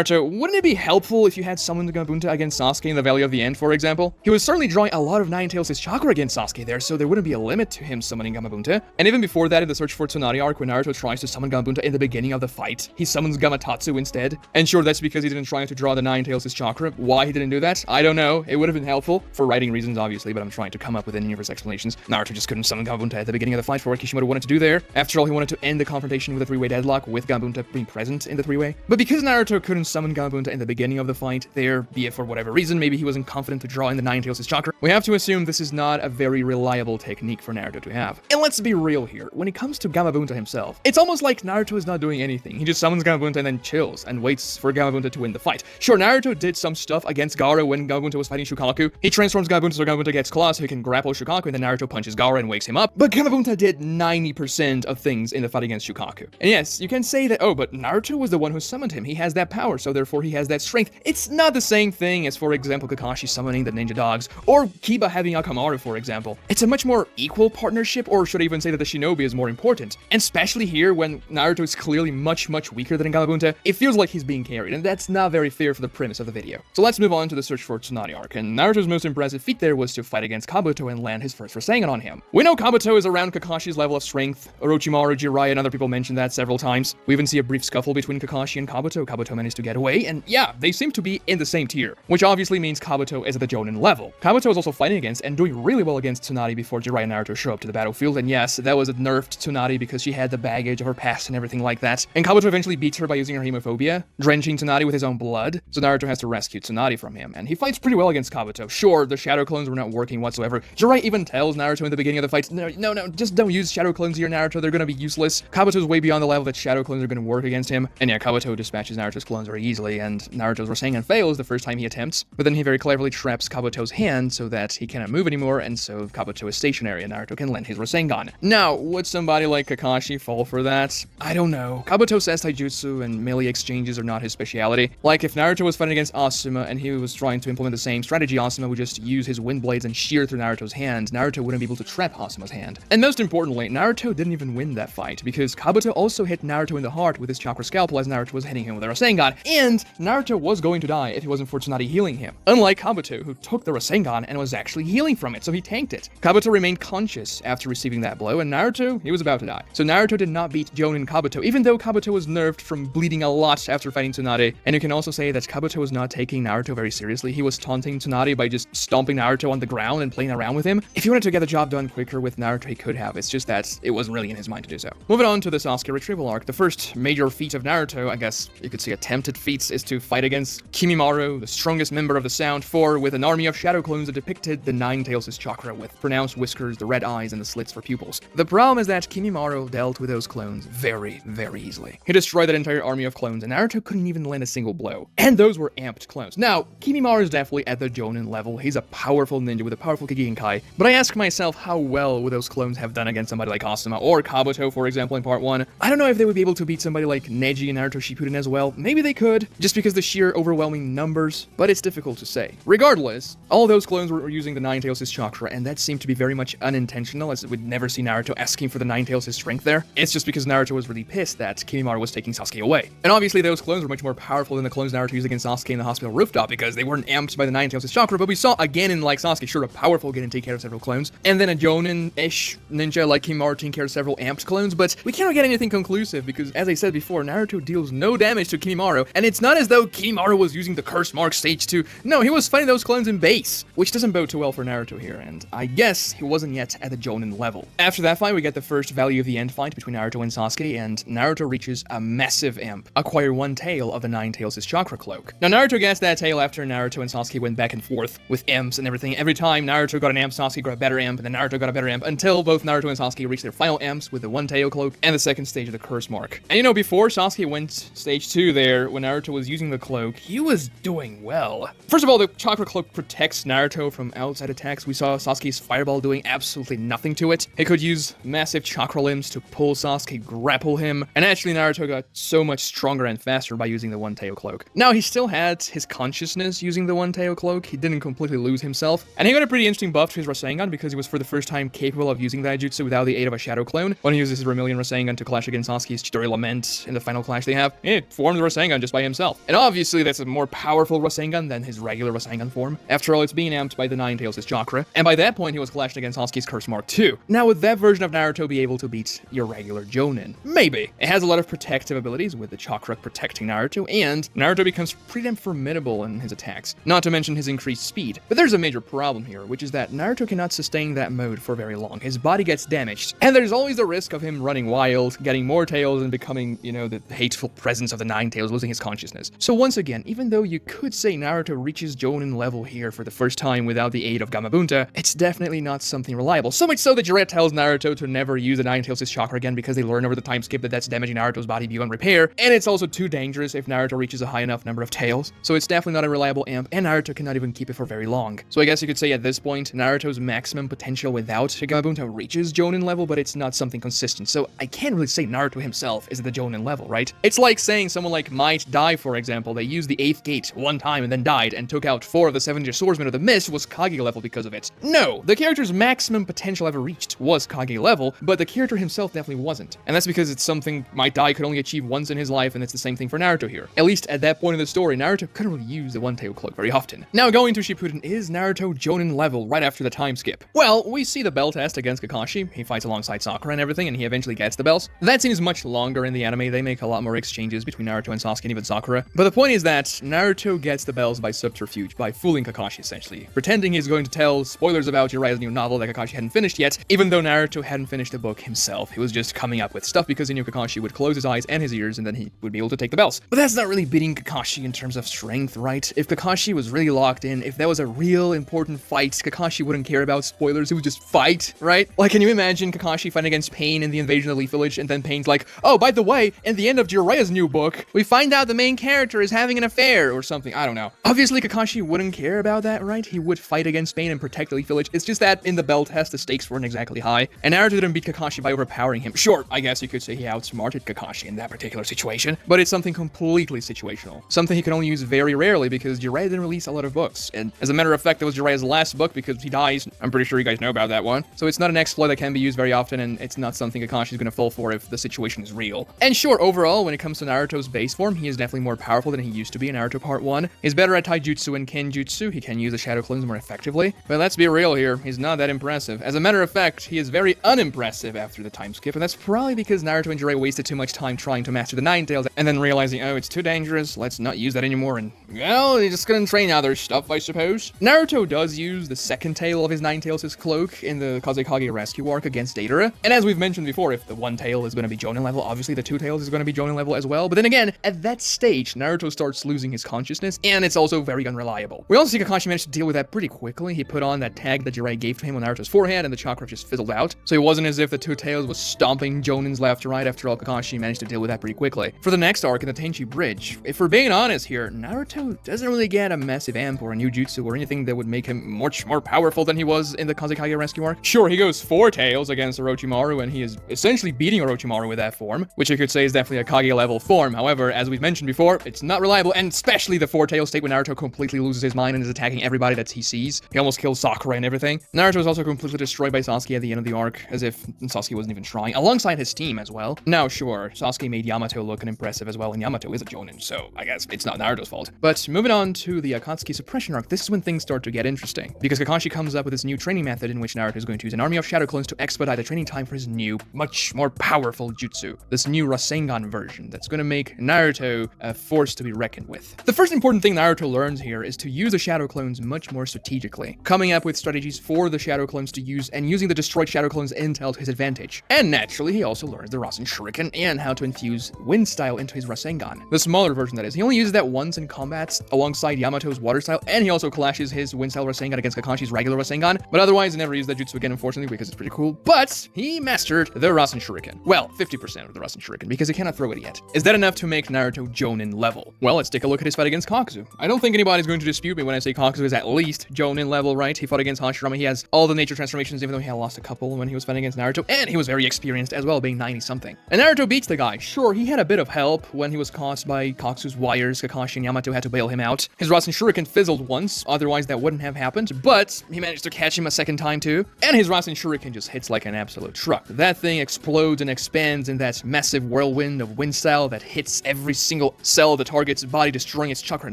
Naruto, wouldn't it be helpful if you had summoned Gamabunta against Sasuke in the Valley of the End, for example? He was certainly drawing a lot of Ninetales' chakra against Sasuke there, so there wouldn't be a limit to him summoning Gamabunta. And even before that, in the Search for Tsunade arc, when Naruto tries to summon Gamabunta in the beginning of the fight, he summons Gamatatsu instead. And sure, that's because he didn't try to draw the Ninetales' chakra. Why he didn't do that? I don't know. It would have been helpful, for writing reasons, obviously, but I'm trying to come up with in-universe explanations. Naruto just couldn't summon Gamabunta at the beginning of the fight for what Kishimoto wanted to do there. After all, he wanted to end the confrontation with a three-way deadlock, with Gamabunta being present in the three-way. But because Naruto couldn't summon Gamabunta in the beginning of the fight there, be it for whatever reason, maybe he wasn't confident to draw in the Ninetales' chakra, we have to assume this is not a very reliable technique for Naruto to have. And let's be real here, when it comes to Gamabunta himself, it's almost like Naruto is not doing anything. He just summons Gamabunta and then chills and waits for Gamabunta to win the fight. Sure, Naruto did some stuff against Gaara when Gamabunta was fighting Shukaku. He transforms Gamabunta so Gamabunta gets claws so he can grapple Shukaku, and then Naruto punches Gaara and wakes him up. But Gamabunta did 90% of things in the fight against Shukaku. And yes, you can say that, oh, but Naruto was the one who summoned him. He has that power, so therefore he has that strength. It's not the same thing as, for example, Kakashi summoning the ninja dogs, or Kiba having Akamaru, for example. It's a much more equal partnership, or should I even say that the shinobi is more important? And especially here, when Naruto is clearly much weaker than Gamabunta, it feels like he's being carried, and that's not very fair for the premise of the video. So let's move on to the Search for Tsunade arc, and Naruto's most impressive feat there was to fight against Kabuto and land his first Rasengan on him. We know Kabuto is around Kakashi's level of strength. Orochimaru, Jiraiya, and other people mentioned that several times. We even see a brief scuffle between Kakashi and Kabuto. Kabuto managed to get away, and yeah, they seem to be in the same tier, which obviously means Kabuto is at the Jonin level. Kabuto is also fighting against and doing really well against Tsunade before Jiraiya and Naruto show up to the battlefield, and yes, that was a nerfed Tsunade because she had the baggage of her past and everything like that. And Kabuto eventually beats her by using her hemophobia, drenching Tsunade with his own blood, so Naruto has to rescue Tsunade from him, and he fights pretty well against Kabuto. Sure, the shadow clones were not working whatsoever. Jiraiya even tells Naruto in the beginning of the fight, no, just don't use shadow clones here, Naruto, they're gonna be useless. Kabuto's way beyond the level that shadow clones are gonna work against him, and yeah, Kabuto dispatches Naruto's clones very easily, and Naruto's Rasengan fails the first time he attempts, but then he very cleverly traps Kabuto's hand so that he cannot move anymore, and so Kabuto is stationary and Naruto can lend his Rasengan. Now, would somebody like Kakashi fall for that? I don't know. Kabuto says taijutsu and melee exchanges are not his speciality. Like, if Naruto was fighting against Asuma and he was trying to implement the same strategy, Asuma would just use his wind blades and shear through Naruto's hand. Naruto wouldn't be able to trap Asuma's hand. And most importantly, Naruto didn't even win that fight, because Kabuto also hit Naruto in the heart with his chakra scalpel as Naruto was hitting him with a Rasengan, and Naruto was going to die if it wasn't for Tsunade healing him. Unlike Kabuto, who took the Rasengan and was actually healing from it, so he tanked it. Kabuto remained conscious after receiving that blow, and Naruto, he was about to die. So Naruto did not beat Jonin Kabuto, even though Kabuto was nerfed from bleeding a lot after fighting Tsunade. And you can also say that Kabuto was not taking Naruto very seriously. He was taunting Tsunade by just stomping Naruto on the ground and playing around with him. If he wanted to get the job done quicker with Naruto, he could have. It's just that it wasn't really in his mind to do so. Moving on to the Sasuke retrieval arc, the first major feat of Naruto, I guess you could say attempted feats, is to fight against Kimimaro, the strongest member of the Sound Four, with an army of shadow clones that depicted the Ninetales' chakra with pronounced whiskers, the red eyes, and the slits for pupils. The problem is that Kimimaro dealt with those clones very easily. He destroyed that entire army of clones, and Naruto couldn't even land a single blow. And those were amped clones. Now, Kimimaro is definitely at the Jonin level. He's a powerful ninja with a powerful Kigenkai, but I ask myself, how well would those clones have done against somebody like Asuma or Kabuto, for example, in part 1? I don't know if they would be able to beat somebody like Neji in Naruto Shippuden as well. Maybe they could, just because the sheer overwhelming numbers, but it's difficult to say. Regardless, all those clones were using the Ninetales' chakra, and that seemed to be very much unintentional, as we'd never see Naruto asking for the Ninetales' strength there. It's just because Naruto was really pissed that Kimimaro was taking Sasuke away. And obviously those clones were much more powerful than the clones Naruto used against Sasuke in the hospital rooftop, because they weren't amped by the Ninetales' chakra, but we saw again in like Sasuke, sure, a powerful Genin take care of several clones, and then a Jonin-ish ninja like Kimimaro taking care of several amped clones, but we cannot get anything conclusive, because as I said before, Naruto deals no damage to Kimimaro, and it's not as though Kimimaro was using the Curse Mark Stage 2. No, he was fighting those clones in base, which doesn't bode too well for Naruto here, and I guess he wasn't yet at the Jonin level. After that fight, we get the first Valley of the End fight between Naruto and Sasuke, and Naruto reaches a massive imp, acquire one tail of the Ninetales' chakra cloak. Now, Naruto gets that tail after Naruto and Sasuke went back and forth with imps and everything. Every time Naruto got an imp, Sasuke got a better imp, and then Naruto got a better imp, until both Naruto and Sasuke reached their final imps with the one tail cloak and the second stage of the Curse Mark. And you know, before Sasuke went stage 2 there, when Naruto was using the cloak, he was doing well. First of all, the chakra cloak protects Naruto from outside attacks. We saw Sasuke's fireball doing absolutely nothing to it. He could use massive chakra limbs to pull Sasuke, grapple him, and actually Naruto got so much stronger and faster by using the one tail cloak. Now, he still had his consciousness using the one tail cloak. He didn't completely lose himself, and he got a pretty interesting buff to his Rasengan, because he was for the first time capable of using that jutsu without the aid of a shadow clone. When he uses his Vermilion Rasengan to clash against Sasuke's Chidori Lament in the final clash they have, it forms the Rasengan just just by himself. And obviously that's a more powerful Rasengan than his regular Rasengan form. After all, it's being amped by the Ninetales' chakra, and by that point he was clashing against Sasuke's Curse Mark 2. Now would that version of Naruto be able to beat your regular Jonin? Maybe. It has a lot of protective abilities with the chakra protecting Naruto, and Naruto becomes pretty damn formidable in his attacks, not to mention his increased speed. But there's a major problem here, which is that Naruto cannot sustain that mode for very long. His body gets damaged, and there's always the risk of him running wild, getting more tails, and becoming, you know, the hateful presence of the Ninetales, losing his consciousness. So once again, even though you could say Naruto reaches Jonin level here for the first time without the aid of Gamabunta, it's definitely not something reliable. So much so that Jiraiya tells Naruto to never use the Ninetales' chakra again because they learn over the time skip that that's damaging Naruto's body beyond repair, and it's also too dangerous if Naruto reaches a high enough number of tails. So it's definitely not a reliable amp, and Naruto cannot even keep it for very long. So I guess you could say at this point, Naruto's maximum potential without Gamabunta reaches Jonin level, but it's not something consistent. So I can't really say Naruto himself is at the Jonin level, right? It's like saying someone like Might Dai, for example, they used the 8th gate one time and then died and took out 4 of the 7 swordsmen of the mist, was Kage level because of it. No, the character's maximum potential ever reached was Kage level, but the character himself definitely wasn't. And that's because it's something Might Dai could only achieve once in his life, and it's the same thing for Naruto here. At least at that point in the story, Naruto couldn't really use the one-tail cloak very often. Now going to Shippuden, is Naruto Jonin level right after the time skip? Well, we see the bell test against Kakashi. He fights alongside Sakura and everything, and he eventually gets the bells. That seems much longer in the anime. They make a lot more exchanges between Naruto and Sasuke and even Sakura. But the point is that Naruto gets the bells by subterfuge, by fooling Kakashi essentially, pretending he's going to tell spoilers about Jiraiya's new novel that Kakashi hadn't finished yet, even though Naruto hadn't finished the book himself. He was just coming up with stuff because he knew Kakashi would close his eyes and his ears and then he would be able to take the bells. But that's not really beating Kakashi in terms of strength, right? If Kakashi was really locked in, if that was a real important fight, Kakashi wouldn't care about spoilers, he would just fight, right? Like, can you imagine Kakashi fighting against Pain in the invasion of the Leaf Village, and then Pain's like, oh, by the way, in the end of Jiraiya's new book, we find out the main character is having an affair or something, I don't know. Obviously, Kakashi wouldn't care about that, right? He would fight against Pain and protect the Leaf Village. It's just that in the bell test, the stakes weren't exactly high, and Naruto didn't beat Kakashi by overpowering him. Sure, I guess you could say he outsmarted Kakashi in that particular situation, but it's something completely situational. Something he can only use very rarely because Jiraiya didn't release a lot of books, and as a matter of fact, that was Jiraiya's last book because he dies. I'm pretty sure you guys know about that one. So it's not an exploit that can be used very often, and it's not something Kakashi's gonna fall for if the situation is real. And sure, overall, when it comes to Naruto's base form, he is definitely more powerful than he used to be in Naruto Part 1. He's better at Taijutsu and Kenjutsu, he can use the Shadow Clones more effectively. But let's be real here, he's not that impressive. As a matter of fact, he is very unimpressive after the time skip, and that's probably because Naruto and Jiraiya wasted too much time trying to master the Ninetales, and then realizing, oh, it's too dangerous, let's not use that anymore, and, well, he's just gonna train other stuff, I suppose. Naruto does use the second tail of his Ninetales' cloak in the Kazekage rescue arc against Deidara, and as we've mentioned before, if the one tail is gonna be Jonin level, obviously the two tails is gonna be Jonin level as well, but then again, at that stage, Naruto starts losing his consciousness, and it's also very unreliable. We also see Kakashi managed to deal with that pretty quickly. He put on that tag that Jiraiya gave to him on Naruto's forehead, and the chakra just fizzled out, so it wasn't as if the two tails was stomping Jonins left to right. After all, Kakashi managed to deal with that pretty quickly. For the next arc in the Tenchi Bridge, if we're being honest here, Naruto doesn't really get a massive amp or a new jutsu or anything that would make him much more powerful than he was in the Kazekage rescue arc. Sure, he goes 4 tails against Orochimaru, and he is essentially beating Orochimaru with that form, which you could say is definitely a Kage level form. However, as we've mentioned before, it's not reliable, and especially the 4-tail state when Naruto completely loses his mind and is attacking everybody that he sees. He almost kills Sakura and everything. Naruto is also completely destroyed by Sasuke at the end of the arc, as if Sasuke wasn't even trying, alongside his team as well. Now, sure, Sasuke made Yamato look impressive as well, and Yamato is a Jonin, so I guess it's not Naruto's fault. But moving on to the Akatsuki suppression arc, this is when things start to get interesting, because Kakashi comes up with this new training method in which Naruto is going to use an army of shadow clones to expedite the training time for his new, much more powerful jutsu, this new Rasengan version that's going to make Naruto a force to be reckoned with. The first important thing Naruto learns here is to use the shadow clones much more strategically, coming up with strategies for the shadow clones to use and using the destroyed shadow clones intel to his advantage. And naturally, he also learns the Rasen Shuriken and how to infuse wind style into his Rasengan. The smaller version, that is. He only uses that once in combat alongside Yamato's water style, and he also clashes his wind style Rasengan against Kakashi's regular Rasengan, but otherwise he never used that jutsu again, unfortunately, because it's pretty cool. But he mastered the Rasen Shuriken. Well, 50% of the Rasen Shuriken, because he cannot throw it yet. Is that enough to make Naruto Jonin level? Well, let's take a look at his fight against Kakuzu. I don't think anybody's going to dispute me when I say Kakuzu is at least Jonin level, right? He fought against Hashirama, he has all the nature transformations, even though he had lost a couple when he was fighting against Naruto, and he was very experienced as well, being 90-something. And Naruto beats the guy. Sure, he had a bit of help when he was caught by Kakuzu's wires. Kakashi and Yamato had to bail him out. His Rasen Shuriken fizzled once, otherwise that wouldn't have happened, but he managed to catch him a second time too, and his Rasen Shuriken just hits like an absolute truck. That thing explodes and expands in that massive whirlwind of wind style that hits every single cell of the target's body, destroying its chakra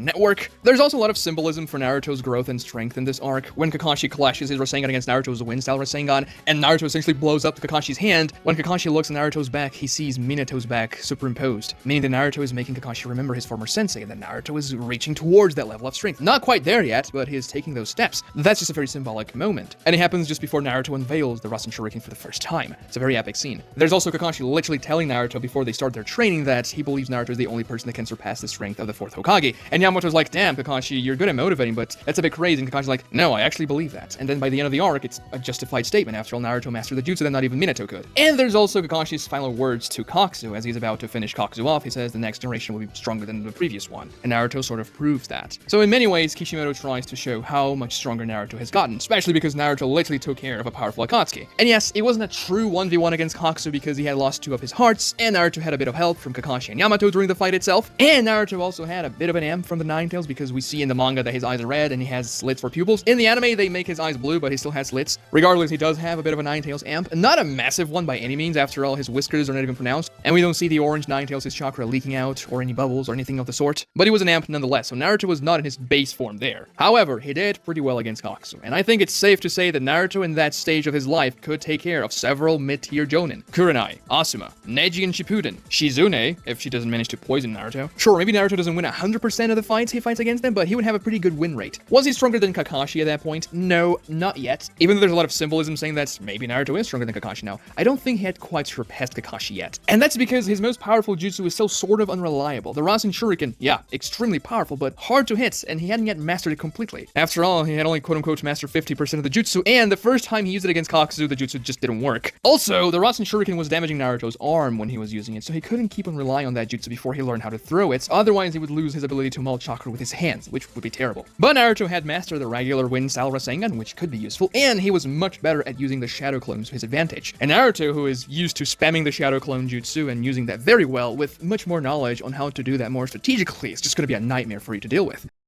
network. There's also a lot of symbolism for Naruto's growth and strength in this arc. When Kakashi clashes his Rasengan against Naruto's wind-style Rasengan, and Naruto essentially blows up Kakashi's hand, when Kakashi looks at Naruto's back, he sees Minato's back superimposed, meaning that Naruto is making Kakashi remember his former sensei, and that Naruto is reaching towards that level of strength. Not quite there yet, but he is taking those steps. That's just a very symbolic moment. And it happens just before Naruto unveils the Rasen Shuriken for the first time. It's a very epic scene. There's also Kakashi literally telling Naruto before they start their training that he believes Naruto is the only person that can surpass the strength of the 4th Hokage. And Yamato's like, damn, Kakashi, you're good at motivating, but that's a bit crazy. And Kakashi's like, no, I actually believe that. And then by the end of the arc, it's a justified statement. After all, Naruto mastered the jutsu that not even Minato could. And there's also Kakashi's final words to Kakuzu as he's about to finish Kakuzu off. He says the next generation will be stronger than the previous one. And Naruto sort of proves that. So in many ways, Kishimoto tries to show how much stronger Naruto has gotten, especially because Naruto literally took care of a powerful Akatsuki. And yes, it wasn't a true 1v1 against Kakuzu because he had lost 2 of his hearts, and Naruto had a bit of help from Kakashi and Yamato during the fight itself, and Naruto also had a bit of an amp from the Ninetales because we see in the manga that his eyes are red and he has slits for pupils. In the anime, they make his eyes blue, but he still has slits. Regardless, he does have a bit of a Ninetales amp, not a massive one by any means, after all, his whiskers are not even pronounced, and we don't see the orange Ninetales' chakra leaking out or any bubbles or anything of the sort, but he was an amp nonetheless, so Naruto was not in his base form there. However, he did pretty well against Kakuzu, and I think it's safe to say that Naruto in that stage of his life could take care of several mid-tier Jonin. Kurenai, Asuma, Neji and Shippuden, Shizune, if she doesn't manage to poison Naruto. Sure, maybe Naruto doesn't win 100% of the fights he fights against them, but he would have a pretty good win rate. Was he stronger than Kakashi at that point? No, not yet. Even though there's a lot of symbolism saying that maybe Naruto is stronger than Kakashi now, I don't think he had quite surpassed Kakashi yet. And that's because his most powerful jutsu is still sort of unreliable. The Rasen Shuriken, yeah, extremely powerful, but hard to hit, and he hadn't yet mastered it completely. After all, he had only quote-unquote mastered 50% of the jutsu, and the first time he used it against Kakuzu, the jutsu just didn't work. Also, the Rasen Shuriken was damaging Naruto's arm when he was using it, so he couldn't keep on relying on that jutsu before he learned how to throw it, otherwise he would lose his ability to maul chakra with his hands, which would be terrible. But Naruto had mastered the regular wind-style Rasengan, which could be useful, and he was much better at using the shadow clone to his advantage. And Naruto, who is used to spamming the shadow clone jutsu and using that very well, with much more knowledge on how to do that more strategically, is just gonna be a nightmare for you to deal with.